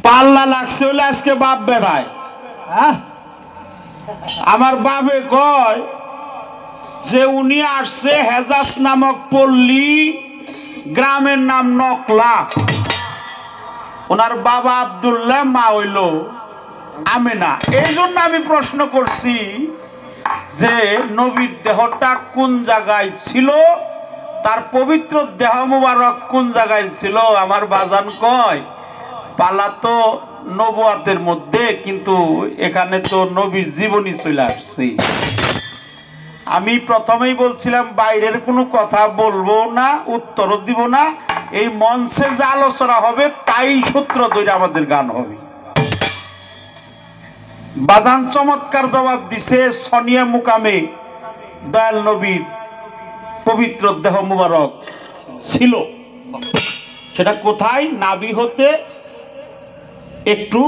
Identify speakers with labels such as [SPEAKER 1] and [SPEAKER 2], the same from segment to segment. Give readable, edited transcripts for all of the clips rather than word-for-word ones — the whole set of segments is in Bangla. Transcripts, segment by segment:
[SPEAKER 1] পাল্লা লাগছে হলে আজকে বাপ বেড়ায়। আমার বাপে কয় যে উনি আসছে হেজাজ নামক পল্লী, গ্রামের নাম নকলা। ওনার বাবা আব্দুল্লাহ, মা হইল আমেনা। এই জন্য আমি প্রশ্ন করছি যে নবীর দেহটা কোন জায়গায় ছিল, তার পবিত্র দেহ মুবারক কোন জায়গায় ছিল। আমার বাজান কয় পালা তো নবুয়াতের মধ্যে, কিন্তু এখানে তো নবীর জীবনী চলে আসছে। আমি প্রথমেই বলছিলাম বাইরের কোনো কথা বলবো না, উত্তরও দিব না। এই মঞ্চে যে আলোচনা হবে তাই সূত্র ধরে আমাদের গান হবে। বাজান চমৎকার জবাব দিছে। সনিয়া মুকামে দয়াল নবীর পবিত্র দেহ মুবারক ছিল। সেটা কোথায়? নাভি হতে একটু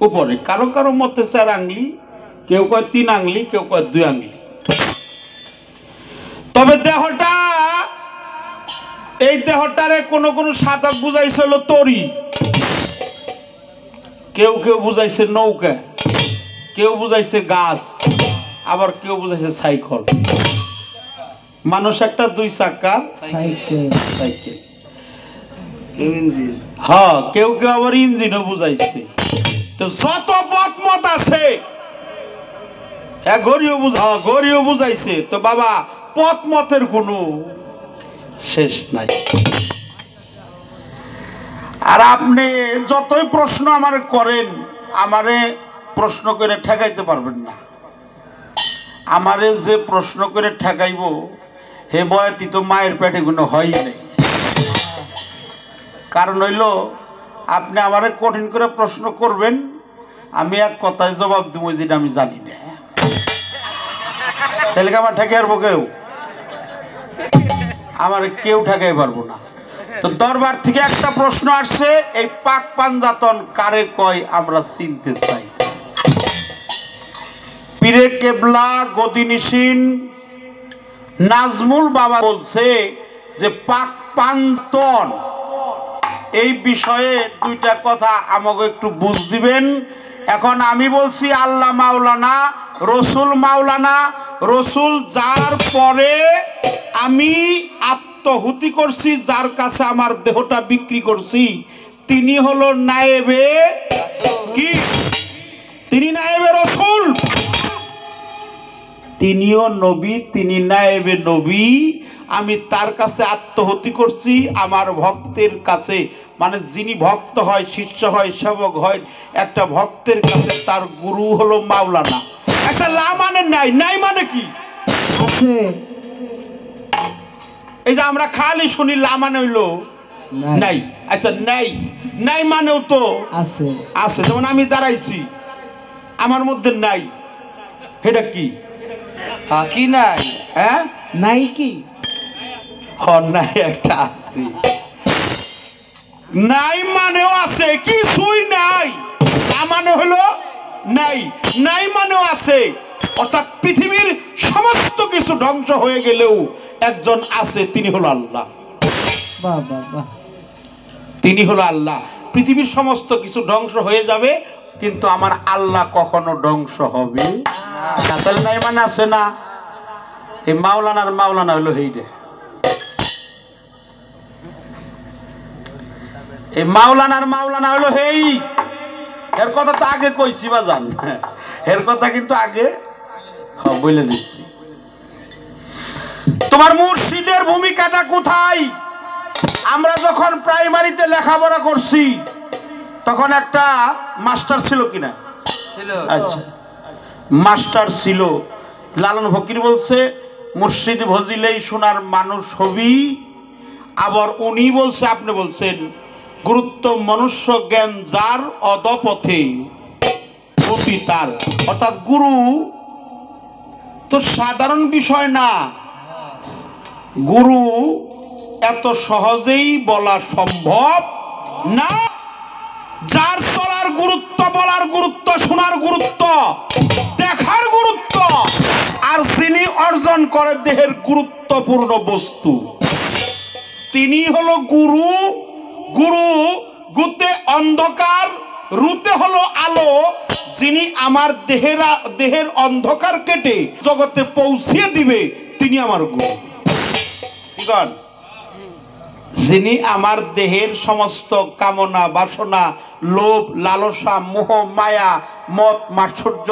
[SPEAKER 1] উপরে। কারো কারো মতে 4 আঙ্গুলি, কেউ কয় 3 আঙ্গুলি, কেউ কয় 2 আঙ্গুলি। তবে দেহটা, এই দেহটারে কোন কোন সাধক বুঝাইছিল তরি, কেউ কেউ বুঝাইছে নৌকা, কেউ বুঝাইছে গাছ, আবার কেউ বুঝাইছে সাইকেল। মানুষ একটা 2 চাকার সাইকেল। হ্যাঁ, কেউ কেউ আবার ইঞ্জিনও বুঝাইছে। তো যত মত আছে, ঘড়িও বুঝাইছে। তো বাবা পথ মতের কোনো শেষ নাই। আর আপনি যতই প্রশ্ন আমার করেন, আমারে প্রশ্ন করে ঠেকাইতে পারবেন না। আমারে যে প্রশ্ন করে ঠেকাইব, হে বয়াতি তো মায়ের পেটে কোনো হয়ই নাই। কারণ হইল আপনি আমারে কঠিন করে প্রশ্ন করবেন, আমি এক কথায় জবাব দিব যেটা আমি জানি না। তাহলে আমার ঠেকে আসবো কেউ? আমার কেউ ঠেকাই পারবো না। তো দরবার থেকে একটা প্রশ্ন আসছে, এই পাক পাঞ্জাতন কারে কয় আমরা চিনতে চাই। পীরে কেবলা গদিনিসিন নাজমুল বাবা বলছে যে পাক পাঞ্জাতন, এই বিষয়ে 2টা কথা আমাকে একটু বুঝ দিবেন। এখন আমি বলছি আল্লাহ মাওলানা, রসুল মাওলানা। রসুল যার পরে আমি আত্মহুতি করছি, যার কাছে আমার দেহটা বিক্রি করছি, তিনি হলো নায়েবে কি? তিনি নায়েবে রসুল, তিনিও নবী, তিনি নায়েবে নবী। আমি তার কাছে আত্মহুতি করছি আমার ভক্তের কাছে, মানে যিনি ভক্ত হয়, শিষ্য হয়, সেবক হয় একটা ভক্তের কাছে, তার গুরু হলো মাওলানা। একটা লা মানে নাই, নাই মানে কি আছে? এই যে আমরা খালি শুনি লা মানে হইলো নাই। আচ্ছা নাই, নাই মানেও তো আছে। আছে, যেমন আমি দাঁড়াইছি, আমার মধ্যে নাই, এটা কি?
[SPEAKER 2] কি নাই?
[SPEAKER 1] হ্যাঁ
[SPEAKER 2] নাই কি?
[SPEAKER 1] নাই একটা আছে। নাই মানেও আছে, কিছুই নাই। তা মানে হলো নাই, নাই মানেও আছে। অর্থাৎ পৃথিবীর সমস্ত কিছু ধ্বংস হয়ে গেলেও একজন আছে, তিনি হলো আল্লাহ। তিনি হলো আল্লাহ। পৃথিবীর সমস্ত কিছু ধ্বংস হয়ে যাবে, কিন্তু আমার আল্লাহ কখনো ধ্বংস হবে না। তাহলে নাই মানে আছে না? এই মাওলানার মাওলানা হলো এইটা। এই মাওলানার মাওলানা হলো হেই। এর কথা তো আগে কইছি বাজান, এর কথা কিন্তু আগে বলে দিচ্ছি। তোমার মুর্শিদের ভূমিকাটা কোথায়? আমরা যখন প্রাইমারিতে লেখাপড়া করছি তখন একটা মাস্টার ছিল কিনা? আচ্ছা, মাস্টার ছিল। লালন ফকির বলছে মুর্শিদ ভজিলেই সোনার মানুষ হবি। আবার উনি বলছে, আপনি বলছেন গুরুত্ব মনুষ্য জ্ঞান যার অধপথে গতি তার। অর্থাৎ গুরু তো সাধারণ বিষয় না, গুরু এত সহজেই বলা সম্ভব না। যার চলার গুরুত্ব, বলার গুরুত্ব, শোনার গুরুত্ব, দেখার গুরুত্ব, আর যিনি অর্জন করে দেহের গুরুত্বপূর্ণ বস্তু, তিনি হলো গুরু। গুরু গুতে অন্ধকার, রুতে হলো আলো। যিনি আমার দেহের অন্ধকার কেটে জগতে পৌঁছিয়ে দিবে তিনি আমার গুরু। যিনি আমার দেহের সমস্ত কামনা বাসনা, লোভ লালসা, মোহ মায়া, মত মাৎসর্য,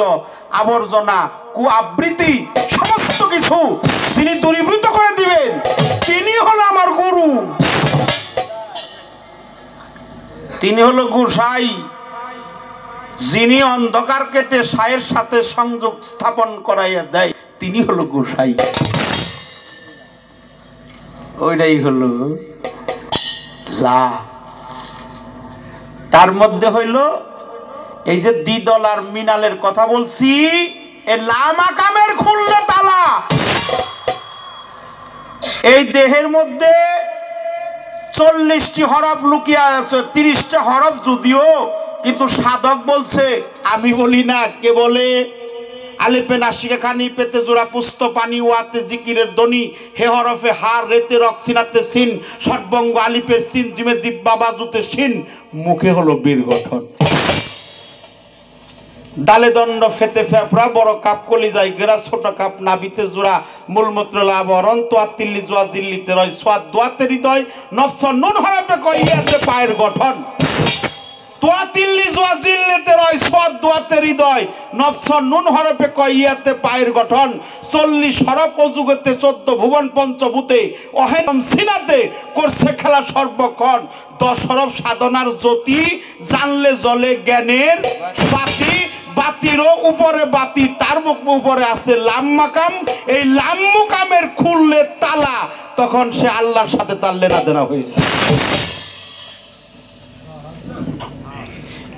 [SPEAKER 1] আবর্জনা, কুআবৃত্তি সমস্ত কিছু যিনি দূরীভূত করে দিবেন তিনি হলো আমার গুরু। তিনি হলো গোসাই। যিনি অন্ধকার কেটে সায়ের সাথে সংযোগ স্থাপন করাইয়া দেয় তিনি হলো গোসাই। ওইটাই হলো লা। তার মধ্যে হইল এই যে দ্বিদল আর মিনালের কথা বলছি, এই লা মাকামের খুললে তালা। এই দেহের মধ্যে 40টি হরফ লুকিয়ে আছে, 30টা হরফ যদিও, কিন্তু সাধক বলছে, আমি বলি না, কে বলে? আলিপে নাসিকে খানি, পেতে জোড়া পুস্ত পানি, ওয়াতে জিকিরের ধ্বনি, হে হরফে হার, রেতে রক, সিনাতে সিন, সর্বঙ্গ আলিপের সিন, জিমে দিব্বা বাজুতে সিন, মুখে হলো বীর গঠন। ডালে দণ্ড ফেতে ফেফড়া, বড় কাপ কলি যায় গেরা, ছোট কাপ নাবিতে জোড়া, মূলমূত্র লাবরণ, তোয়া তিল্লি জোয়া দিল্লিতে রয়, সোয়াদ দোয়াতে হৃদয়, নফস নুন হরফে কইয়াতে পায়ের গঠন। তোয়া তিল্লি জোয়া জিল্লিতে রয়, সোয়াদ দোয়াতে হৃদয়, নফস নুন হরফে কইয়াতে পায়ের গঠন। 40 হরফ অযুগতে 14 ভুবন পঞ্চভূতে, অহেনম সিনাতে করছে খেলা সর্বক্ষণ। 10 হরফ সাধনার জ্যোতি, জানলে জলে জ্ঞানের বাতি, বাতিরও উপরে বাতি, তার মুখ উপরে আছে লাম মাকাম। এই লাম মুকামের খুললে তালা, তখন সে আল্লাহর সাথে তার লেনা দেনা হয়েছে।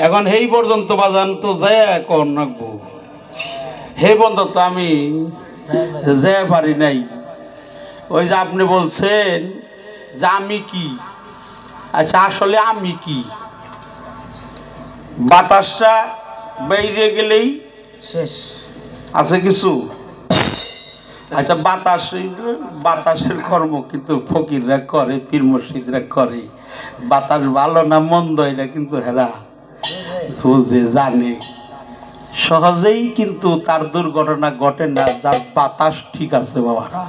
[SPEAKER 1] এখন এই পর্যন্ত বাজান তো যায় কোন রাখবো, হে পর্যন্ত তো আমি যেতে পারি নাই। ওই যে আপনি বলছেন যে আমি কি, আচ্ছা আসলে আমি কি? বাতাসটা বাইরে গেলেই
[SPEAKER 2] শেষ
[SPEAKER 1] আছে কিছু। আচ্ছা বাতাসের কর্ম কিন্তু ফকিররা করে, পীর মুর্শিদরা করে। বাতাস ভালো না মন্দ এটা কিন্তু হেরা বুঝে জানে। সহজেই কিন্তু তার দুর্ঘটনা ঘটে না যার বাতাস ঠিক আছে বাবারা।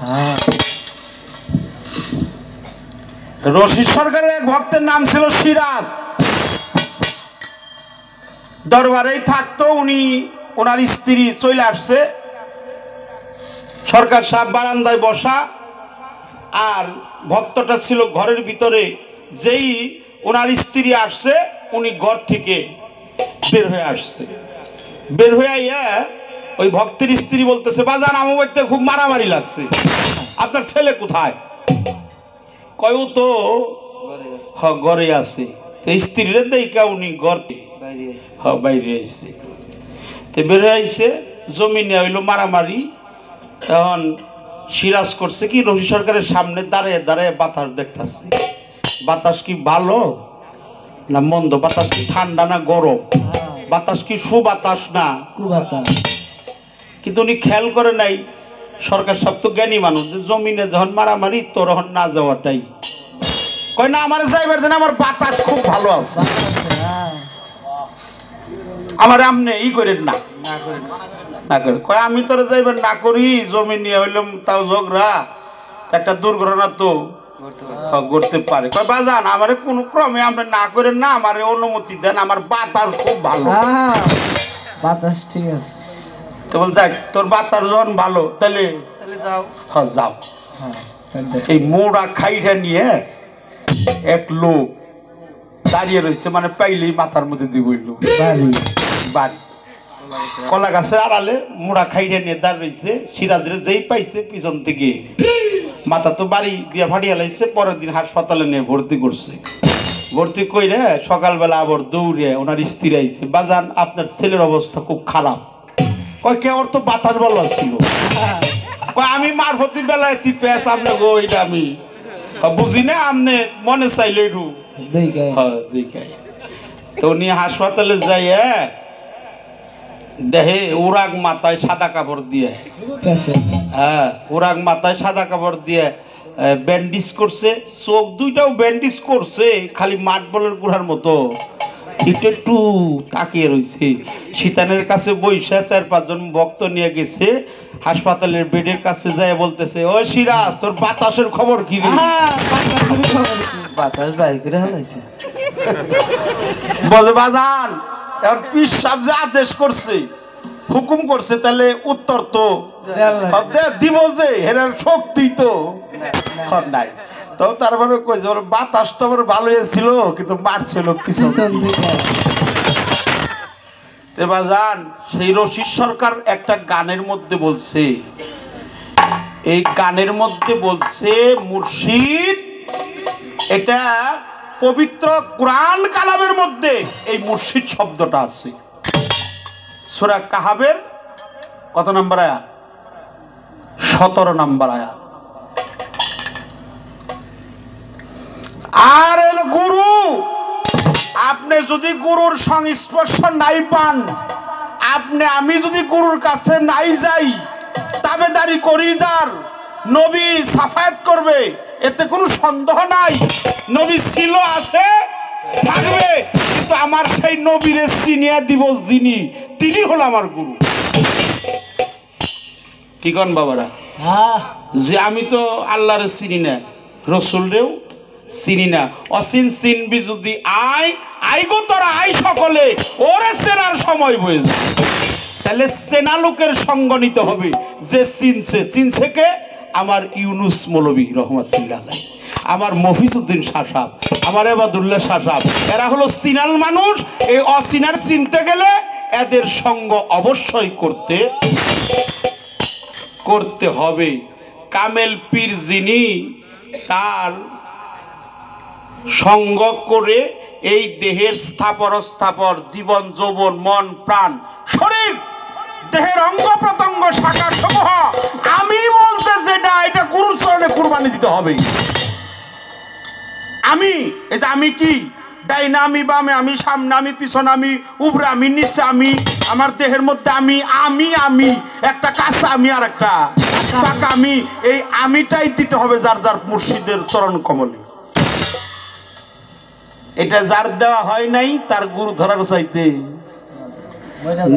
[SPEAKER 1] রশিদ সরকারের এক ভক্তের নাম ছিল সিরাজ। দরবারেই থাকতো উনি, ওনার স্ত্রী চলে আসছে। সরকার সাহেব বারান্দায় বসা, আর ভক্তটা ছিল ঘরের ভিতরে। যেই ওনার স্ত্রী আসছে উনি ঘর থেকে বের হয়ে আসছে। বের হয়ে আইয়া ওই ভক্তের স্ত্রী বলতেছে, বাজান আমার বাড়িতে খুব মারামারি লাগছে, আপনার ছেলে কোথায়? কয় ও তো ঘরে আছে। তো স্ত্রীরা দেখা উনি ঘর বাইরে আইছে। তো বের হয়ে আইছে, জমিনে হইলো মারামারি। তখন সিরাজ করছে কি, রশিদ সরকারের সামনে দাঁড়িয়ে দাঁড়িয়ে বাতাস দেখতেছে। বাতাস কি ভালো না মন্দ? বাতাস কি ঠান্ডা না গরম? বাতাস কি সুবাতাস না কুবাতাস? কিন্তু উনি খেয়াল করে নাই, সরকার সব তো জ্ঞানী মানুষ, যে জমিনে যখন মারামারি তখন না যাওয়াটাই। কয় না আমার যাইবার দেন, আমার বাতাস খুব ভালো আছে, আমার আমনে ই করেন না, না করে। কয় আমি তোরা যাইবার না করি, জমি নিয়ে হইলাম তাও ঝগড়া, একটা দুর্ঘটনা তো করতে পারে। কয় বাজান আমারে কোন ক্রমে আপনি না করেন না, আমারে অনুমতি দেন, আমার বাতাস খুব ভালো।
[SPEAKER 2] বাতাস ঠিক আছে।
[SPEAKER 1] তো বল যাক, তোর বাতাস যখন ভালো তাহলে যাও। হ্যাঁ যাও। এই মোড়া খাইটা নিয়ে এক লোক দাঁড়িয়ে রয়েছে, মানে পাইলেই মাথার মধ্যে দিবইল বাড়ি। কলা গাছের আড়ালে মোড়া খাইটা নিয়ে দাঁড়িয়ে রয়েছে। সিরাজরে যেই পাইছে পিছন থেকে মাথা তো বাড়ি দিয়ে ফাটিয়ে লাইছে। পরের দিন হাসপাতালে নিয়ে ভর্তি করছে। ভর্তি কইরে সকালবেলা আবার দৌড়ে ওনার স্ত্রী আইছে, বাজান আপনার ছেলের অবস্থা খুব খারাপ। কয় কে? ওর তো বাতাস ভালো ছিল। কয় আমি মারফতির বেলায় পেস আপনি গো, এটা আমি বুঝি না, আপনি মনে চাইলে একটু দেখাই। তো উনি হাসপাতালে যাই, দেহে উরাগ মাথায় সাদা কাপড় দিয়ে, হ্যাঁ উরাগ মাথায় সাদা কাপড় দিয়ে ব্যান্ডিজ করছে, চোখ দুইটাও ব্যান্ডিজ করছে, খালি মাঠ বলের গুড়ার মতো একটু তাকিয়ে রয়েছে। শীতানের কাছে বৈশা 4-5 জন ভক্ত নিয়ে গেছে, হাসপাতালের বেডের কাছে যায় বলতেছে, ও সিরাজ তোর বাতাসের খবর কি রে?
[SPEAKER 2] বাতাস বাই করে হালাইছে।
[SPEAKER 1] বলে বাজান এখন পীর সাহেব যে আদেশ করছে, হুকুম করছে, তাহলে উত্তর তো দিব যে হেরার শক্তি তো নাই। তো তারপরে কইছে বাতাস তো আমার ভালো ছিল, কিন্তু মারছিল পিছন দিকে। বাজান সেই রশিদ সরকার একটা গানের মধ্যে বলছে, এই গানের মধ্যে বলছে মুর্শিদ, এটা পবিত্র কোরআন কালামের মধ্যে এই মুর্শিদ শব্দটা আছে। সূরা কাহাবের কত নম্বর আয়াত? 17 নম্বর আয়াত। আর এলো গুরু, আপনি যদি গুরুর সংস্পর্শ নাই পান, আমি যদি গুরুর কাছে নাই যাই, তাবেদারি করি, যার নবী সাফায়াত করবে, এতে কোনো সন্দেহ নাই। নবী ছিল, আছে, থাকবে, কিন্তু আমার সেই নবীরে চিনিয়া দিব যিনি, তিনি হলো আমার গুরু। কি কন বাবারা? যে আমি তো আল্লাহরে চিনি না, রসুলরেও চিনি না। অচিন চিনবি যদি আই গো তোরা আই সকলে, ওরে চেনার সময় বয়ে যায়। তাহলে চেনা লোকের সঙ্গ নিতে হবে, যে চিনছে কে? আমার ইউনুস মৌলভী রহমাতুল্লাহ আলাইহি, আমার মফিজউদ্দিন শাহ সাহেব, আমার এবাদুল্লাহ শাহ সাহেব, এরা হলো চিনাল মানুষ। এই অচিনার চিনতে গেলে এদের সঙ্গ অবশ্যই করতে হবে। কামেল পীর যিনি, তার সঙ্গ করে এই দেহের স্থাপর জীবন, যৌবন, মন, প্রাণ, শরীর, দেহের অঙ্গ প্রত্যঙ্গ, শাখা সমূহ আমি বলতে যেটা, এটা গুরুর চরণে কুরবানি দিতে হবে। এই যে আমি কি, ডাইনা আমি, বামে আমি, সামনে আমি, পিছনে আমি, উপরে আমি, নিচে আমি, আমার দেহের মধ্যে আমি একটা কাঁচা আমি আর একটা পাকা আমি, এই আমিটাই দিতে হবে যার যার মুর্শিদের চরণ কমলে। এটা যার দেওয়া হয় নাই, তার গুরু ধরার চাইতে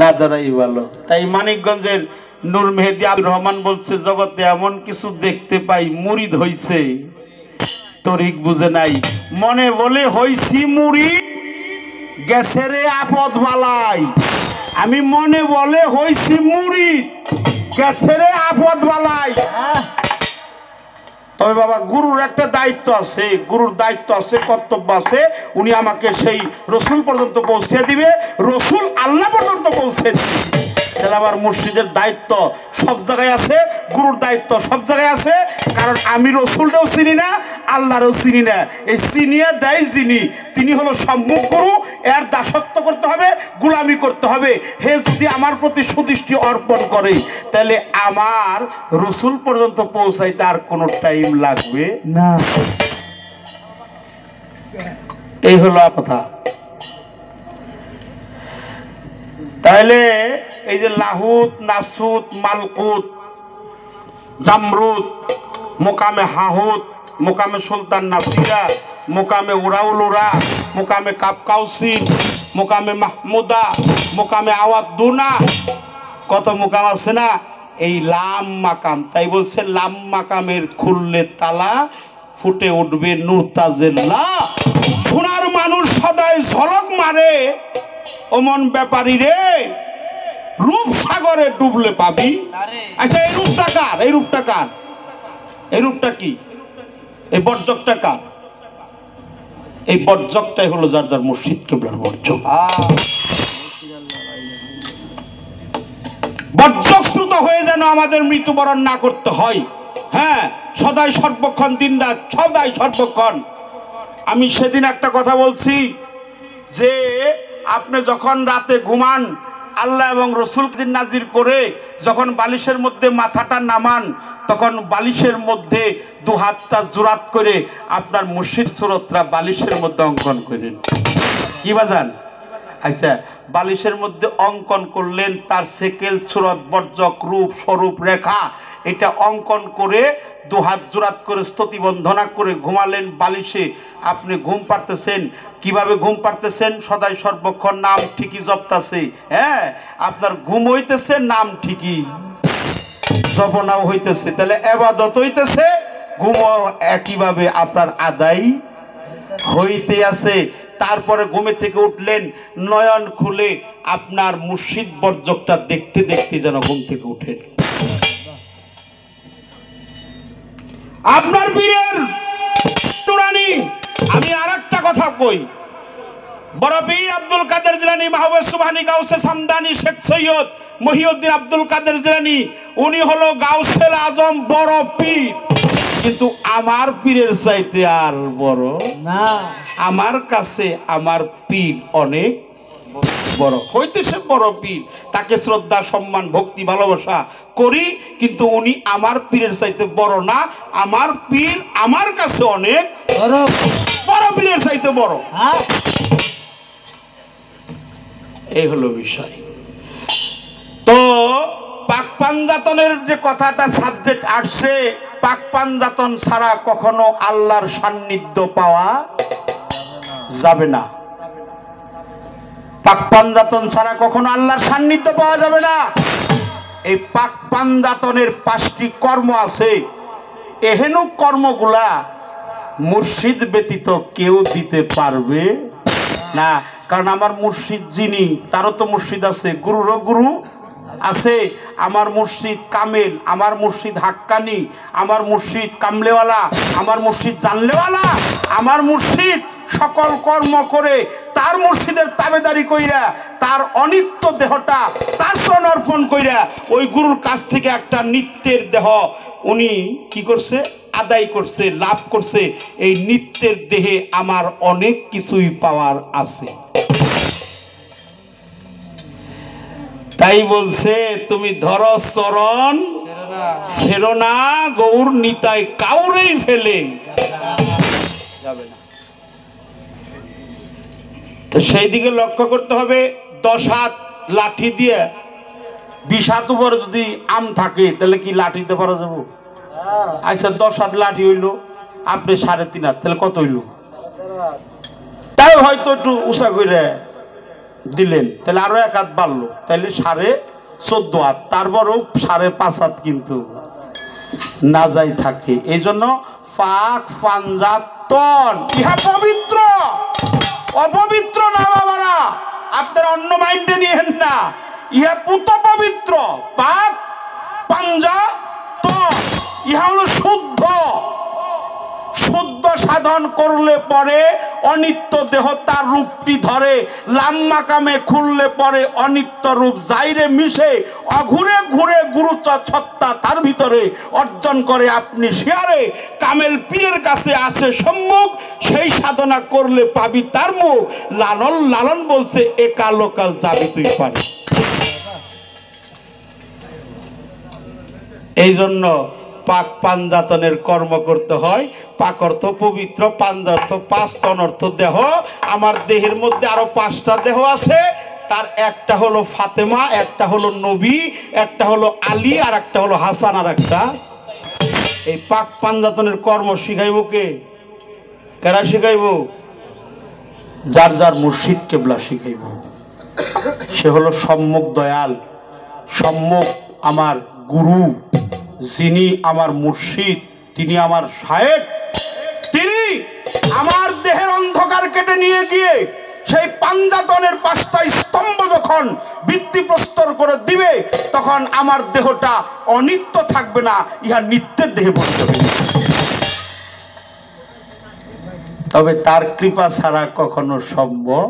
[SPEAKER 1] না ধরাই ভালো। তাই মানিকগঞ্জের নূর মেহেদি আব্দুর রহমান বলছে, জগতে এমন কিছু দেখতে পাই, মুরিদ হইছে তরিক বুঝে নাই, মনে বলে হইছি মুরিদ, গেছে রে আপদ বালাই। আমি মনে বলে হইছি মুরিদ, গেছে রে আপদ বালাই। তবে বাবা, গুরুর একটা দায়িত্ব আছে, কর্তব্য আছে। উনি আমাকে সেই রসুল পর্যন্ত পৌঁছে দিবে, রসুল আল্লাহ পর্যন্ত পৌঁছে দিবে। তাহলে আমার মুর্শিদের দায়িত্ব সব জায়গায় আছে, গুরুর দায়িত্ব সব জায়গায় আছে। কারণ আমি রসুলটাও চিনি না, আল্লাহরও চিনি না। এই চিনিয়া দেয় যিনি, তিনি হলো সম্মুখ গুরু। এর দাসত্ব করতে হবে, গোলামি করতে হবে। হে যদি আমার প্রতি সুদৃষ্টি অর্পণ করে, তাহলে আমার রসুল পর্যন্ত পৌঁছাইতে আর কোনো টাইম লাগবে না। এই হলো কথা। তাহলে এই যে লাহুত, নাসুত, মালকুত, জামরুত, মোকামে হাহুত, মোকামে সুলতান নাসিরা, মোকামে উরাউলুরা, মোকামে কাপকাউসি, মোকামে মাহমুদা, মোকামে আওয়াদুনা, কত মোকাম আছে না? এই লাম মাকাম। তাই বলছে লাম মাকামের খুললে তালা, ফুটে উঠবে নূর তাজেল্লাহ। সোনার মানুষ সদাই ঝলক মারে, ওমন ব্যাপারী রে, রূপ সাগরে ডুবলে পাবি। আচ্ছা, এই রূপটা কার? এই রূপটা কি? এই বর্জকটা কার? এই বর্জকটাই হলো যার যার মুর্শিদ কিবলার বর্জক। বর্জক শ্রুত হয়ে যেন আমাদের মৃত্যুবরণ না করতে হয়। হ্যাঁ, সদাই সর্বক্ষণ, দিন রাত, সদাই সর্বক্ষণ। আমি সেদিন একটা কথা বলছি যে আপনি যখন রাতে ঘুমান, আল্লাহ এবং রসুল নাজির করে যখন বালিশের মধ্যে মাথাটা নামান, তখন বালিশের মধ্যে দু হাতটা জোরাত করে আপনার মুর্শিদ সুরতরা বালিশের মধ্যে অঙ্কন করেন। কি বাজান? আচ্ছা, বালিশের মধ্যে অঙ্কন করলেন তার সেকেল সুরত বর্জক রূপ স্বরূপ রেখা, এটা অঙ্কন করে দুহাত জোড়াত করে স্তুতি বন্ধনা করে ঘুমালেন বালিশে। আপনি ঘুম পারতেছেন, কিভাবে ঘুম পারতেছেন? সদাই সর্বক্ষণ নাম ঠিকই জপতাছে। হ্যাঁ, আপনার ঘুম হইতেছে, নাম ঠিকই জপনাও হইতেছে, তাহলে এবাদত হইতেছে, ঘুমও একইভাবে আপনার আদায় হইতে আছে। তারপরে ঘুমে থেকে উঠলেন, নয়ন খুলে আপনার মুর্শিদ বর্জকটা দেখতে দেখতে যেন ঘুম থেকে উঠেন। আপনার বীরের নুরানি। আমি আর একটা কথা কই, বড় পীর আব্দুল কাদের জিলানী, মাহবুব সুবহানী, গাউসে সামদানি, শেখ সৈয়দ মহিউদ্দিন আব্দুল কাদের জিলানী, উনি হলো গাউসেল আজম বড় পীর, কিন্তু আমার পীরের চাইতে আর বড়
[SPEAKER 2] না।
[SPEAKER 1] আমার কাছে আমার পীর অনেক বড় হইতেছে, বড় পীর, তাকে শ্রদ্ধা সম্মান ভক্তি ভালোবাসা করি, কিন্তু উনি আমার পীরের চাইতে বড় না। আমার পীর আমার কাছে অনেক
[SPEAKER 2] বড়।
[SPEAKER 1] বড় পীরের চাইতে বড়।
[SPEAKER 2] হ্যাঁ,
[SPEAKER 1] এই হলো বিষয়। তো পাক পাঞ্জাতনের যে কথাটা সাবজেক্ট আসছে, পাক পাঞ্জাতন ছাড়া কখনো আল্লাহর সান্নিধ্য পাওয়া যাবে না। পাক পাঞ্জাতন ছাড়া কখনো আল্লাহর সান্নিধ্য পাওয়া যাবে না। এই পাক পাঞ্জাতনের 5টি কর্ম আছে, এহেন কর্মগুলা মুর্শিদ ব্যতীত কেউ দিতে পারবে না। কারণ আমার মুর্শিদ যিনি, তারও তো মুর্শিদ আছে, গুরুরও গুরু আছে। আমার মুর্শিদ কামেল, আমার মুর্শিদ হাক্কানি, আমার মুর্শিদ কামলেওয়ালা, আমার মুর্শিদ জানলেওয়ালা, আমার মুর্শিদ সকল কর্ম করে তার মুর্শিদের তাবেদারি কইরা তার অনিত্য দেহটা তার শরণ অর্পণ কইরা ওই গুরুর কাছ থেকে একটা নিত্যের দেহ উনি কি করছে? আদায় করছে, লাভ করছে। এই নিত্যের দেহে আমার অনেক কিছুই পাওয়ার আছে। তাই বলছে, তুমি ধরো চরণ ছেড়ো না, গৌর নিতাই কাউরেই ফেলে যাবে না। তো সেই দিকে লক্ষ্য করতে হবে। 10 হাত লাঠি দিয়ে 20 হাত উপরে যদি আম থাকে, তাহলে কি লাঠিতে পারা যাবো? আচ্ছা, 10 হাত লাঠি হইলো, আপনি 3.5 হাত, তাহলে কত হইল? তাই হয়তো একটু উঁচা করে দিলেন, তাহলে আরো 1 হাত বাড়লো, তাহলে 14.5 হাত। তারপরেও 5.5 হাত কিন্তু না যাই থাকে। এই জন্য পাক পাঞ্জাতন ইহা পবিত্র, অপবিত্র না বাবারা। আপনারা অন্য মাইন্ডে নিয়েন না, ইহা পুত পবিত্র। পাক পাঞ্জাতন ইহা হলো শুদ্ধ। শুদ্ধ সাধন করলে পরে অনিত্য দেহ তার রূপটি ধরে, লাম্মা কামে খুললে পরে অনিত্য রূপ যাইরে মিশে, অঘুরে ঘুরে গুরু সত্তা তার ভিতরে অর্জন করে আপনি শেয়ারে। কামেল পীরের কাছে আসে সম্মুখ, সেই সাধনা করলে পাবি তার মুখ। লালন লালন বলছে, একাল লোকাল যাবি তুই পারে। এই জন্য পাক পাঞ্জাতনের কর্ম করতে হয়। পাক অর্থ পবিত্র, পাঞ্জা অর্থ 5, তন অর্থ দেহ। আমার দেহের মধ্যে আরো 5টা দেহ আছে, তার একটা হলো ফাতেমা, একটা হলো নবী, একটা হলো আলী, আর একটা হলো হাসান, আর একটা। এই পাক পাঞ্জাতনের কর্ম শিখাইব কে? কারা শিখাইব? যার যার মুর্শিদ কেবলা শিখাইব। সে হলো সম্মুখ দয়াল, সম্মুখ আমার গুরু, যিনি আমার মুর্শিদ, তিনি আমার শায়েখ। তিনি আমার দেহের অন্ধকার কেটে নিয়ে গিয়ে সেই পাঞ্জাতনের 5টা স্তম্ভ যখন ভিত্তি প্রস্তর করে দিবে, তখন আমার দেহটা অনিত্য থাকবে না, ইহা নিত্যের দেহে পরিণত হবে। তবে তার কৃপা ছাড়া কখনো সম্ভব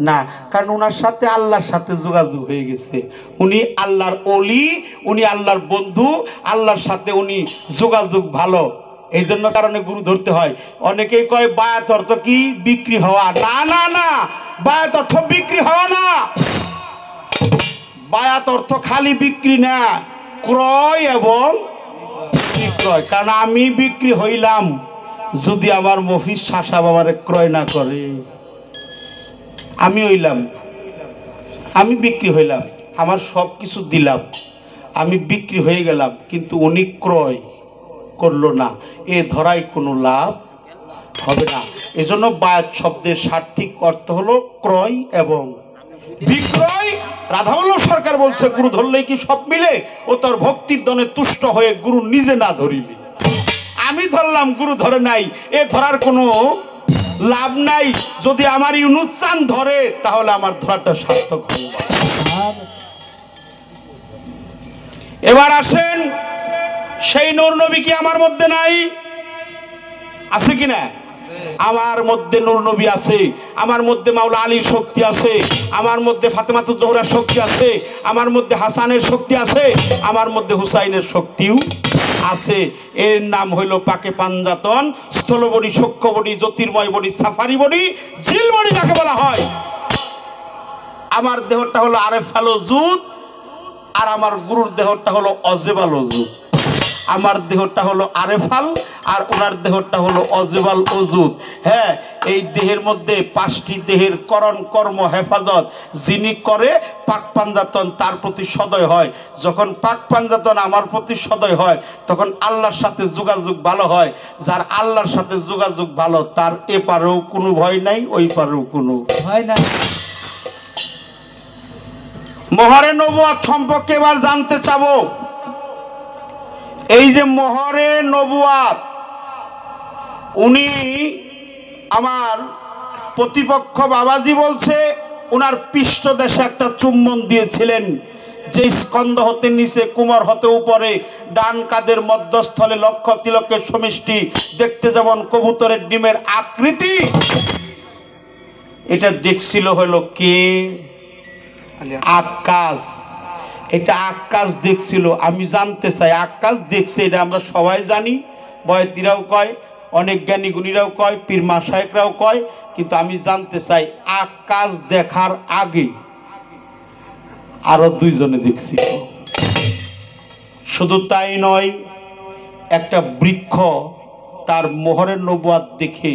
[SPEAKER 1] না, কারণ ওনার সাথে আল্লাহর সাথে যোগাযোগ হয়ে গেছে। উনি আল্লাহর ওলি, উনি আল্লাহর বন্ধু, আল্লাহর সাথে উনি যোগাযোগ ভালো। এই জন্য কারণে গুরু ধরতে হয়। অনেকেই কয় বায়াত অর্থ কি? বিক্রি হওয়া। না না না, বায়াত অর্থ বিক্রি হওয়া না। বায়াত অর্থ খালি বিক্রি না, ক্রয় এবং বিক্রয়। কারণ আমি বিক্রি হইলাম যদি আমার মফিজ শাসা বাবারে ক্রয় না করে। আমি হইলাম আমি বিক্রি হইলাম, আমার সব কিছু দিলাম, আমি বিক্রি হয়ে গেলাম, কিন্তু উনি ক্রয় করলো না, এ ধরাই কোনো লাভ হবে না। এজন্য বায়াত শব্দের সার্থিক অর্থ হলো ক্রয় এবং বিক্রয়। রাধাবল্লভ সরকার বলছে, গুরু ধরলেই কি সব মিলে, ও তোর ভক্তির দনে তুষ্ট হয়ে গুরু নিজে না ধরিলি। আমি ধরলাম, গুরু ধরে নাই, এ ধরার কোনো লাভ নাই। যদি আমার ইউনুস চান ধরে, তাহলে আমার ধরাটা সার্থক হবে। এবার আসেন, সেই নূর নবী কি আমার মধ্যে নাই? আছে কিনা? আমার মধ্যে নূর নবী আছে, আমার মধ্যে মাওলা আলীর শক্তি আছে, আমার মধ্যে ফাতেমাতুজ জোহরার শক্তি আছে, আমার মধ্যে হাসানের শক্তি আছে, আমার মধ্যে হুসাইনের শক্তিও আছে। এর নাম হইল পাকে পাঞ্জাতন, স্থলবডি, সূক্ষ্মবডি, জ্যোতির্ময় বডি, সাফারি বডি, জিল বডি যাকে বলা হয়। আমার দেহটা হলো আরেফ আল ওজুদ, আর আমার গুরুর দেহটা হলো অজেবাল ওজুদ। আমার দেহটা হলো আরেফাল, আর ওনার দেহটা হলো অজেবাল ওজুদ। হ্যাঁ, এই দেহের মধ্যে 5টি দেহের করণ কর্ম হেফাজত যিনি করে, পাক পাঞ্জাতন তার প্রতি সদয় হয়। যখন পাক পাঞ্জাতন আমার প্রতি সদয় হয়, তখন আল্লাহর সাথে যোগাযোগ ভালো হয়। যার আল্লাহর সাথে যোগাযোগ ভালো, তার এপারেও কোনো ভয় নাই, ওই পারেও কোনো ভয় নাই। মোহরে নবুয়াত সম্পর্কে এবার জানতে চাবো। এই যে মোহরে নবুয়াত, উনি আমার প্রতিপক্ষ বাবাজি বলছে উনার পৃষ্ঠদেশে একটা চুম্বন দিয়েছিলেন, যে স্কন্ধ হতে নিচে, কুমার হতে উপরে, ডান কাদের মধ্যস্থলে লক্ষ তিলকের সমষ্টি, দেখতে যেমন কবুতরের ডিমের আকৃতি। এটা দেখছিল হলো কে? আকাশ। এটা আকাশ দেখছিল। আমি জানতে চাই, আকাশ দেখছে এটা আমরা সবাই জানি, বয়তিরাও কয়, অনেক জ্ঞানী গুণীরাও কয়, পীর মাশায়েখরাও কয়, কিন্তু আমি জানতে চাই আকাশ দেখার আগে আরো 2 জনে দেখছিল। শুধু তাই নয়, একটা বৃক্ষ তার মোহরের নবুয়াত দেখে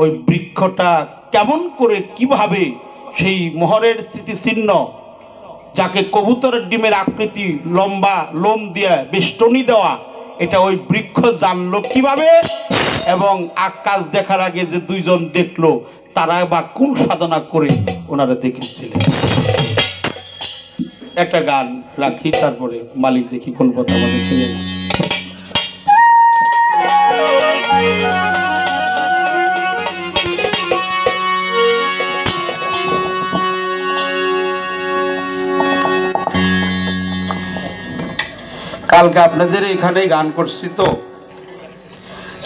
[SPEAKER 1] ওই বৃক্ষটা কেমন করে, কিভাবে সেই মোহরের স্মৃতিচিহ্ন, যাকে কবুতরের ডিমের আকৃতি, লম্বা লোম দিয়ে বেষ্টনী দেওয়া, এটা ওই বৃক্ষ জানলো কিভাবে? এবং আকাশ দেখার আগে যে 2 জন দেখলো, তারা বা কোন সাধনা করে ওনারা দেখেছিলেন। একটা গান রাখি, তারপরে মালিক দেখি কোন কথা আমাদের ফিরে না। কালকে আপনাদের এখানে গান করছি তো,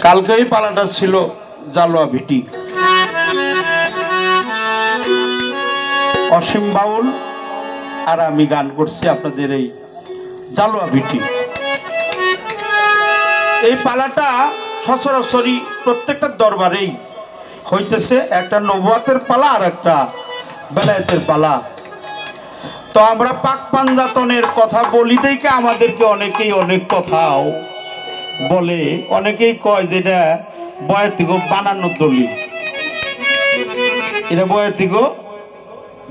[SPEAKER 1] কালকে এই পালাটা ছিল জালোয়া ভিটি, অসীম বাউল আর আমি গান করছি আপনাদের এই জালোয়া ভিটি। এই পালাটা সচরাচরই প্রত্যেকটা দরবারেই হইতেছে, একটা নবুয়াতের পালা আর একটা বেলায়েতের পালা। তো আমরা পাক পাঞ্জাতনের কথা বলি দেখে আমাদেরকে অনেকেই অনেক কথাও বলে, অনেকেই কয় যে এটা বয়াতিগো বানানোর দলিল, এটা বয়াতিগো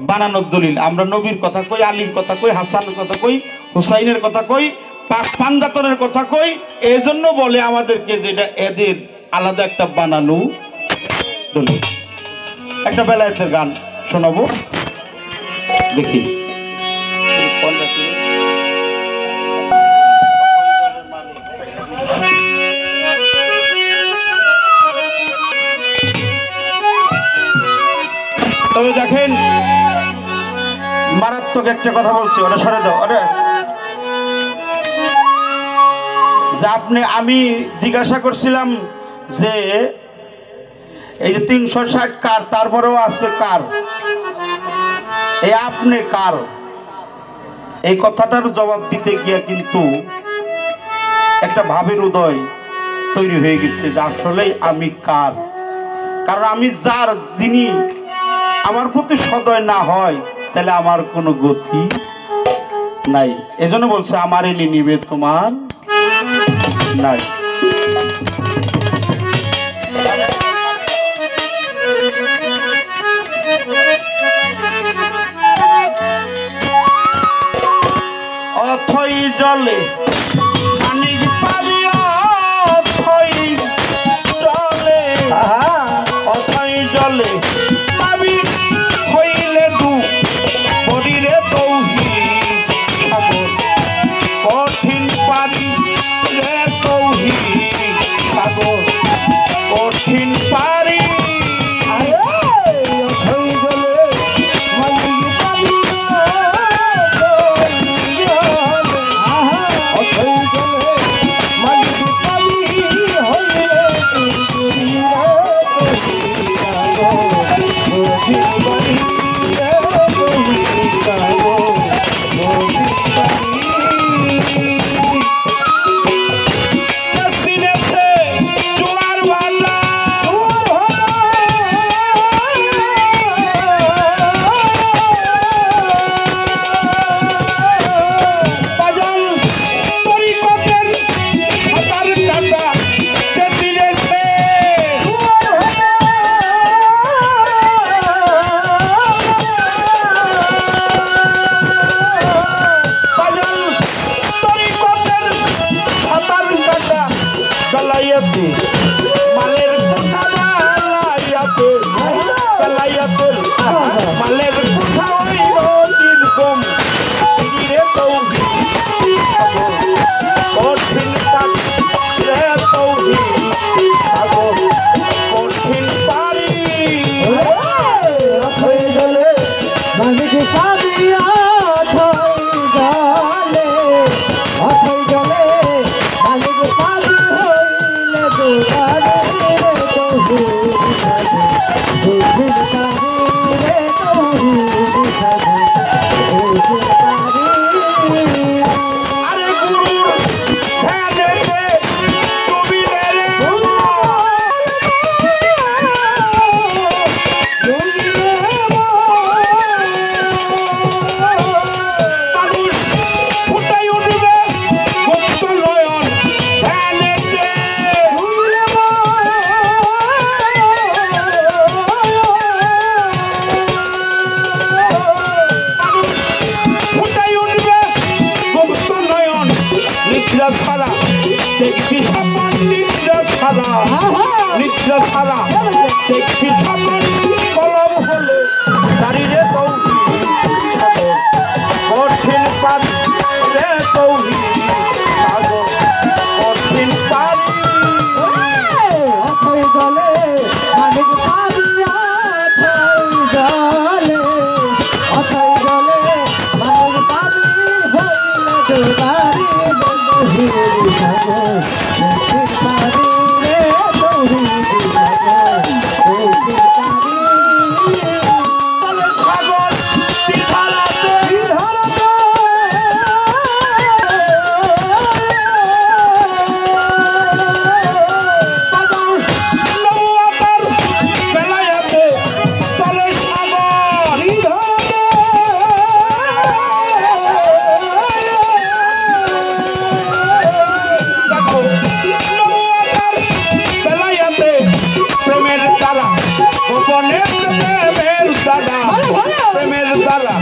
[SPEAKER 1] বানানোর দলিল। আমরা নবীর কথা কই, আলীর কথা কই, হাসানের কথা কই, হুসাইনের কথা কই, পাক পাঞ্জাতনের কথা কই, এই জন্য বলে আমাদেরকে যেটা এদের আলাদা একটা বানানো দলিল। একটা বেলায়েতের গান শোনাবো, দেখি। তবে দেখেন, মারাত্মক একটা কথা বলছি, ওটা সরে দাও। ওটা যে আমি জিজ্ঞাসা করছিলাম যে এই যে 360 কার, তারপরেও আছে কার, এই আপনি কার, এই কথাটার জবাব দিতে গিয়া কিন্তু একটা ভাবের উদয় তৈরি হয়ে গেছে যে আসলেই আমি কার। কারণ আমি যার, যিনি আমার প্রতি সদয় না হয়, তাহলে আমার কোনো গতি নাই। এজন্য বলছে আমার এনে নিবে তোমার নাই। জলে মানিক পাবি অথই জলে অথই জলে পাবি হইলে দু বডিরে তৌহিদ সাগর কঠিন পারি রে তৌহিদ সাগর কঠিন পারি মালের কোঠা মালের কোঠা ওই নদীর কম রে তৌহিদ কঠিন রে তৌহিদ সাগর কঠিন পারি
[SPEAKER 2] অথই জলে মানিক পাবি অথই জলে অথই জলে মানিক পাবি হইলে দুবারে তৌহিদ সাগর তৌহিদ পারি রে তৌহিদ সাগর তৌহিদ পারি
[SPEAKER 1] আরে গুরুর ধ্যানেতে তুমি রে মানুষ ফুটাই উঠবে গুপ্ত নয়ন ধ্যানেতে ফুটাই উঠবে গুপ্ত নয়ন নিদ্রা ছাড়া দেখবি সপন নিদ্রা ছাড়া নিদ্রা ছাড়া দেখবি সপন কলম হলে দাঁড়িয়ে তৌহিদ সাগর কঠিন পারি রে তৌহিদ সাগর কঠিন পারি
[SPEAKER 2] অথই জলে মানিক পাবি অথই জলে অথই জলে মানিক পাবি হইলে দুবারে তৌহিদ সাগর তৌহিদ পারি রে তৌহিদ সাগর তৌহিদ পারি
[SPEAKER 1] চলে সাগর তীরধারাতে নৌয়াটার বেলায়াতে চলে সাগর দেখো নৌয়াটার বেলায়াতে প্রেমের দ্বারা গোপনে প্রেমের দ্বারা প্রেমের দ্বারা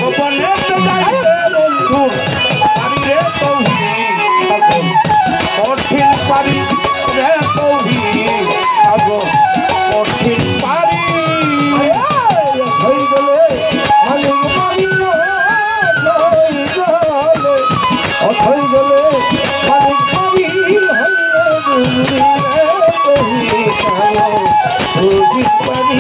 [SPEAKER 1] গোপনে যাইতে বন্ধুর পারি রে তৌহিদ সাগর কঠিন পারি রে তৌহিদ সাগর কঠিন পারি
[SPEAKER 2] অথই জলে মানিক পাবি অথই জলে অথই জলে মানিক পাবি হইলে দুবারে তৌহিদ সাগর তৌহিদ পারি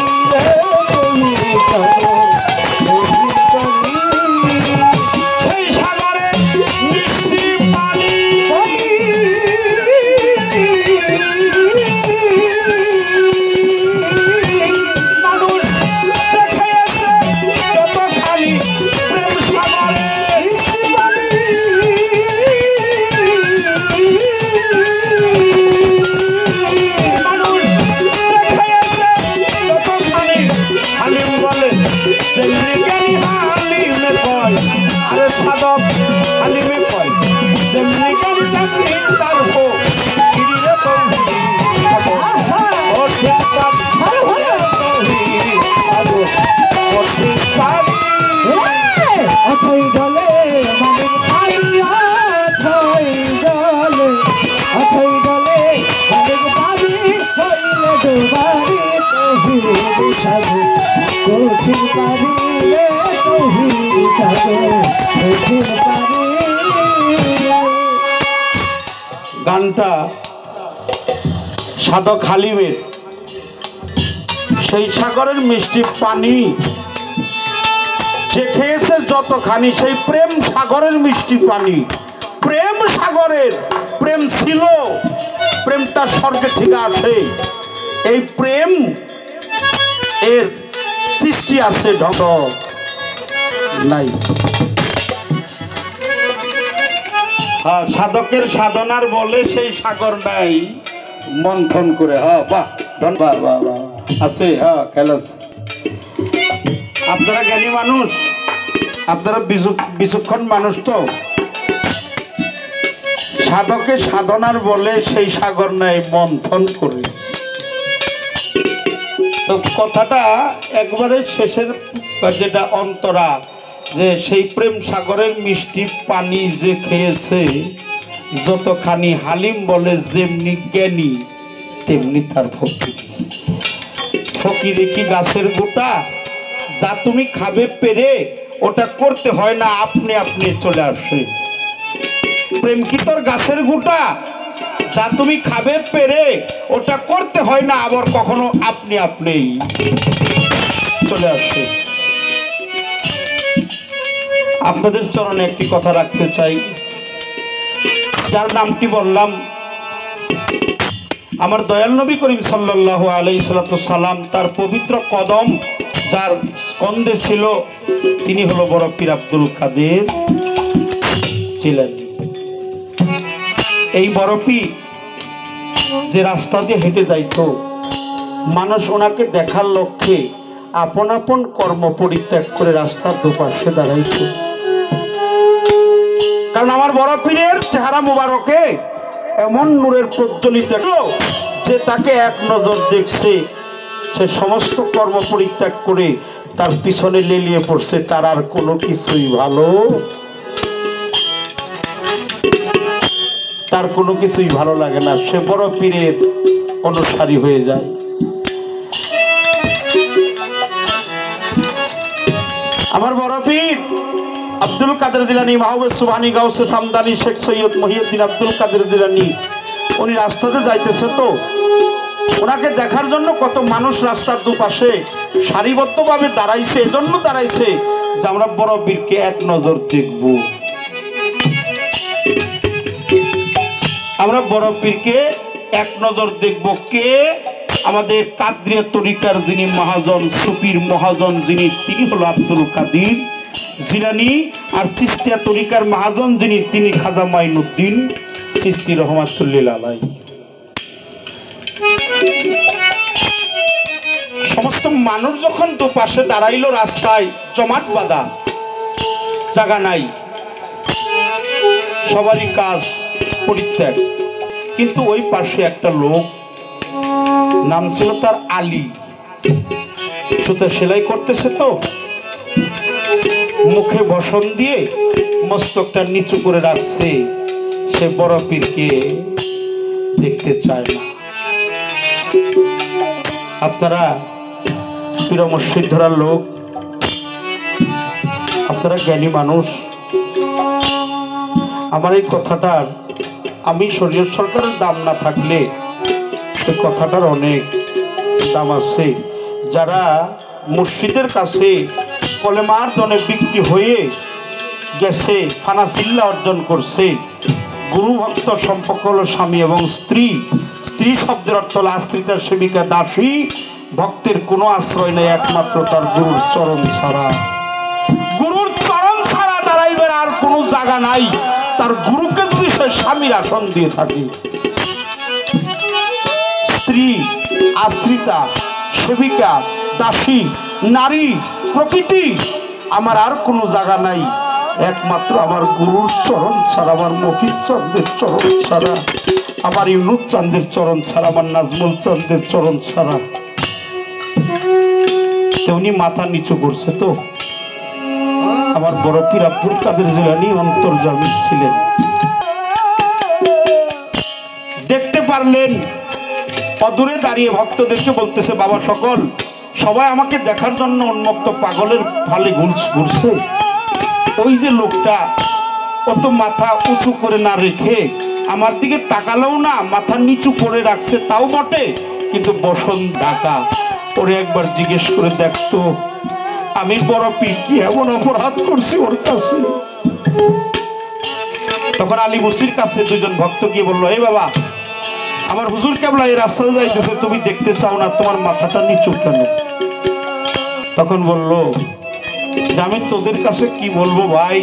[SPEAKER 2] সাগর কঠিন পারি রে তৌহিদ সাগর কঠিন পারি।
[SPEAKER 1] গানটা সাধক হালিমের। সেই সাগরের মিষ্টি পানি যে খেয়েছে যতখানি, সেই প্রেম সাগরের মিষ্টি পানি, প্রেম সাগরের প্রেম ছিল, প্রেমটা স্বর্গে ঠিক আছে। এই প্রেম এর সৃষ্টি আছে ঢঙ্গ নাই। হ্যাঁ, সাধকের সাধনার বলে সেই সাগর নাই মন্থন করে। হ্যাঁ, বাহ, ধন্যবাদ, বাহ বাহ আছে। হ্যাঁ, খেলা আছে। আপনারা জ্ঞানী মানুষ, আপনারা বিচক্ষণ মানুষ। তো সাধকের সাধনার বলে সেই সাগর নাই মন্থন করে। তো কথাটা একবারে শেষের যেটা অন্তরা, যে সেই প্রেম সাগরের মিষ্টি পানি যে খেয়েছে যতখানি, হালিম বলে যেমনি জ্ঞানী তেমনি তার ফকির। ফকিরে কি গাছের গোটা, যা তুমি খাবে পেরে ওটা করতে হয় না, আপনি আপনি চলে আসে। প্রেম কি তোর গাছের গোটা, যা তুমি খাবে পেরে ওটা করতে হয় না, আবার কখনো আপনি আপনি চলে আসে। আপনাদের চরণে একটি কথা রাখতে চাই। যার নামটি বললাম, আমার দয়াল নবী করিম সাল্লাল্লাহু আলাইহি সাল্লাম, তার পবিত্র কদম যার স্কন্ধে ছিল, তিনি হলো বড় পীর আব্দুল কাদের জিলানী। এই বড় পীর যে রাস্তা দিয়ে হেঁটে যাইতো, মানুষ ওনাকে দেখার লক্ষ্যে আপন আপন কর্ম পরিত্যাগ করে রাস্তার দুপাশে দাঁড়াইত। কারণ আমার বড় পীরের চেহারা মুবারকে এমন নূরের প্রজ্বলিত যে তাকে এক নজর দেখছে, সে সমস্ত কর্ম পরিত্যাগ করে তার পিছনে লেলিয়ে পড়ছে। তার আর কোনো কিছুই ভালো, তার কোনো কিছুই ভালো লাগে না। সে বড় পীরের অনুসারী হয়ে যায়। আমার বড় পীর আব্দুল কাদের জিলানী, মাহবুব সুবহানী, গাউসে সামদানি, শেখ সৈয়দ মহিউদ্দিন আব্দুল কাদের জিলানী, উনি রাস্তাতে যাইতেছে। তো ওনাকে দেখার জন্য কত মানুষ রাস্তার দুপাশে সারিবদ্ধভাবে দাঁড়াইছে। এজন্য দাঁড়াইছে যে আমরা বড় পীরকে এক নজর দেখব, আমরা বড় পীরকে এক নজর দেখব। কে? আমাদের কাদরিয়া তরিকার যিনি মহাজন, সুফির মহাজন যিনি, তিনি হলো আব্দুল কাদের জিলানী। আর চিশতিয়া তরিকার মহাজন যিনি, তিনি খাজা মাইনুদ্দিন চিশতি রহমাতুল্লিল আলাইহি। সমস্ত মানুষ যখন দুপাশে দাঁড়াইলো, রাস্তায় জমাট বাঁধা, জায়গা নাই, সবারই কাজ পরিত্যাগ। কিন্তু ওই পাশে একটা লোক, নাম ছিল তার আলী, জুতা সেলাই করতেছে। তো মুখে বসন দিয়ে মস্তকটা নিচু করে রাখছে। সে বড় পীরকে দেখতে চায় না। আপনারা পীর মুর্শিদ ধরার লোক, আপনারা জ্ঞানী মানুষ। আমার এই কথাটার, আমি শরীয়ত সরকারের দাম না থাকলে এই কথাটার অনেক দাম আছে। যারা মুর্শিদের কাছে কলেমার দনে বিক্রি হয়ে গেছে, ফানাফিল্লা অর্জন করছে। গুরু ভক্ত সম্পর্ক হলো স্বামী এবং স্ত্রী। স্ত্রী শব্দের অর্থ হলো আশ্রিতা, সেবিকা, দাসী। ভক্তের কোনো আশ্রয় নেই একমাত্র তার গুরুর চরণ ছাড়া। গুরুর চরণ ছাড়া দাঁড়াইবার আর কোনো জায়গা নাই। তার গুরুকে যদি সে স্বামীর আসন দিয়ে থাকে, স্ত্রী, আশ্রিতা, সেবিকা, দাসী, নারী, প্রকৃতি, আমার আর কোনো জায়গা নাই একমাত্র আমার গুরুর চরণ ছাড়া, আমার মফিজ চন্দ্রের চরণ ছাড়া, আমার ইউনুস চাঁদের চরণ ছাড়া, আমার নাজমুল চাঁদের চরণ ছাড়া। উনি মাথা নিচু করছে। তো আমার বড় পীর আব্দুল কাদের জিলানী অন্তর্যামী ছিলেন। দেখতে পারলেন অদূরে দাঁড়িয়ে ভক্তদেরকে বলতেছে, বাবা সকল সবাই আমাকে দেখার জন্য উন্মুক্ত পাগলের ফালে ঘুরছে। ওই যে লোকটা অত মাথা উঁচু করে না রেখে আমার দিকে তাকালেও না, মাথা নিচু করে রাখছে তাও বটে, কিন্তু বসন্ত ঢাকা। ওরে একবার জিজ্ঞেস করে দেখতো আমি বড় পীর কি এমন অপরাধ করছি ওর কাছে। তখন আলী মুসির কাছে দুজন ভক্ত গিয়ে বললো, এই বাবা, আমার হুজুর কেবলা এই রাস্তায় যাইতেছে, তুমি দেখতে চাও না, তোমার মাথাটা নিচু কেন? তখন বলল যে আমি তোদের কাছে কি বলবো ভাই,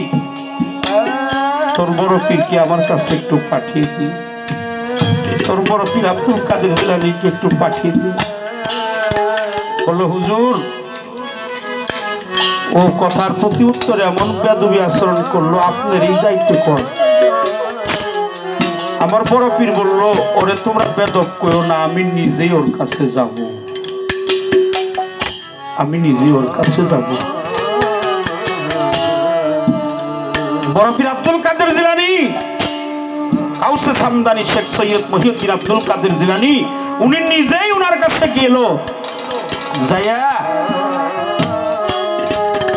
[SPEAKER 1] তোর বড় পীরকে আমার কাছে একটু পাঠিয়ে দিই, তোর বড় পীর আব্দুল কাদের জিলানীকে একটু পাঠিয়ে দিই। বললো হুজুর, ও কথার প্রতি উত্তরে এমন বেদবি আচরণ করলো, আপনারই যাইতে কর। আমার বড় পীর বলল, ওরে তোমরা বেদব কইও না, আমি নিজেই ওর কাছে যাব, আমি নিজেই ওর কাছে যাব। বড় পীর আব্দুল কাদের জিলানী, কাউসে সামদানি শেখ সৈয়দ মহিউদ্দিন আব্দুল কাদের জিলানী, উনি নিজেই ওনার কাছে গেল। যাইয়া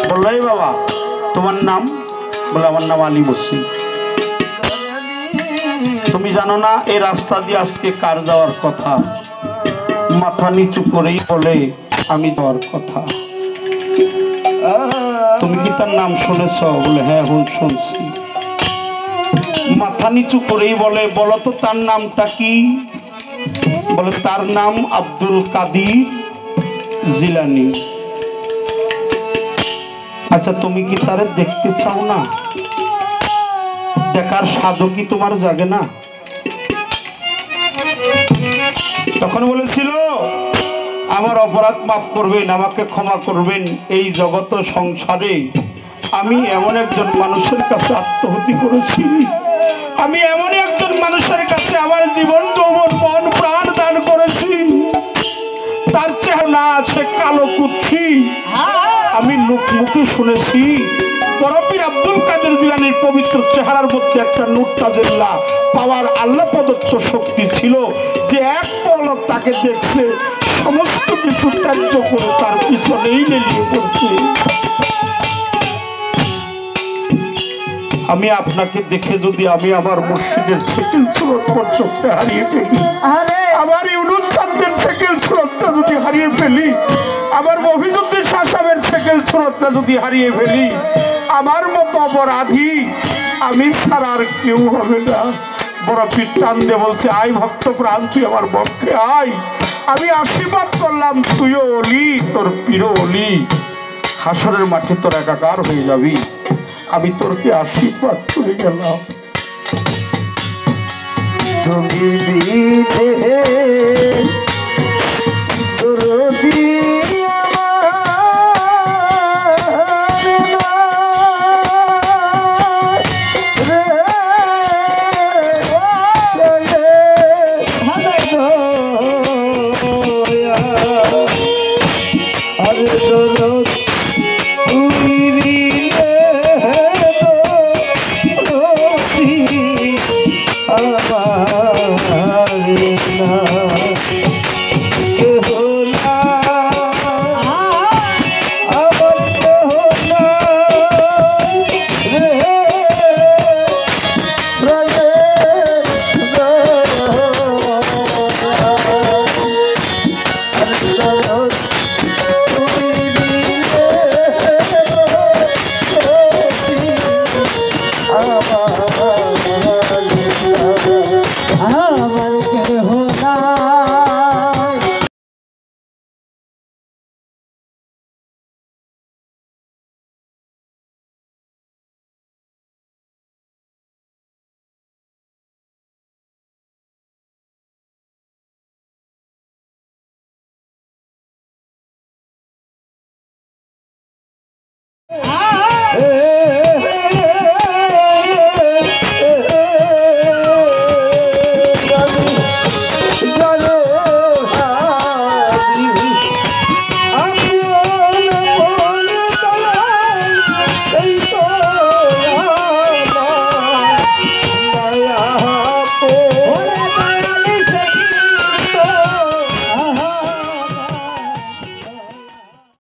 [SPEAKER 1] বলল, এই বাবা তোমার নাম? বলে আমার নাম আলী মুসি। তুমি জানো না এই রাস্তা দিয়ে আজকে কার যাওয়ার কথা? মাথা নিচু করেই বলে আমি যাওয়ার কথা। তুমি কি তার নাম শুনেছ? বলে হ্যাঁ শুনছি। মাথা নিচু করেই বলে, বলো তো তার নামটা কি? বলে তার নাম আব্দুল কাদের জিলানী। আচ্ছা তুমি কি তারে দেখতে চাও না? দেখার সাধু কি তোমার জাগে না? তখন বলেছিল, আমার অপরাধ মাফ করবেন, আমাকে ক্ষমা করবেন। এই জগৎ সংসারে আমি এমন একজন মানুষের কাছে আত্মহত্যা করেছি, আমি এমন একজন মানুষের কাছে আমার জীবন যৌবন মন প্রাণ দান করেছি, তার চেহারা আছে কালো কুচ্ছি। আমি লোকমুখে শুনেছি বড় পীর আব্দুল কাদের জিলানীর পবিত্র চেহারার মধ্যে একটা নূর তাজেল্লাহ পাওয়ার আল্লাহ প্রদত্ত শক্তি ছিল, যে এক পলক তাকে দেখছে সমস্ত কিছু ত্যায্য করে তার পিছনেই লেলিয়ে পড়ছে। আমি আপনাকে দেখে যদি আমি আমার মসজিদের সেকেল সুরত পর্যন্ত হারিয়ে ফেলি, আমার ইউনুস খানদের সেকেল সুরতটা যদি হারিয়ে ফেলি, আমার মফিজুদ্দিন শাহ সাহেবের সেকেল সুরতটা যদি হারিয়ে ফেলি, আমার মতো অপরাধী আমি ছাড়া আর কেউ হবে না। বড় পীর টান দিয়ে বলছে, আয় ভক্ত প্রাণ, তুই আমার পক্ষে আয়। আমি আশীর্বাদ করলাম, তুইও অলি, তোর পীরও অলি, হাসরের মাঠে তোর একাকার হয়ে যাবি। আমি তোরকে আশীর্বাদ করে গেলাম।
[SPEAKER 2] তুমি বিদে দরদি আমার রে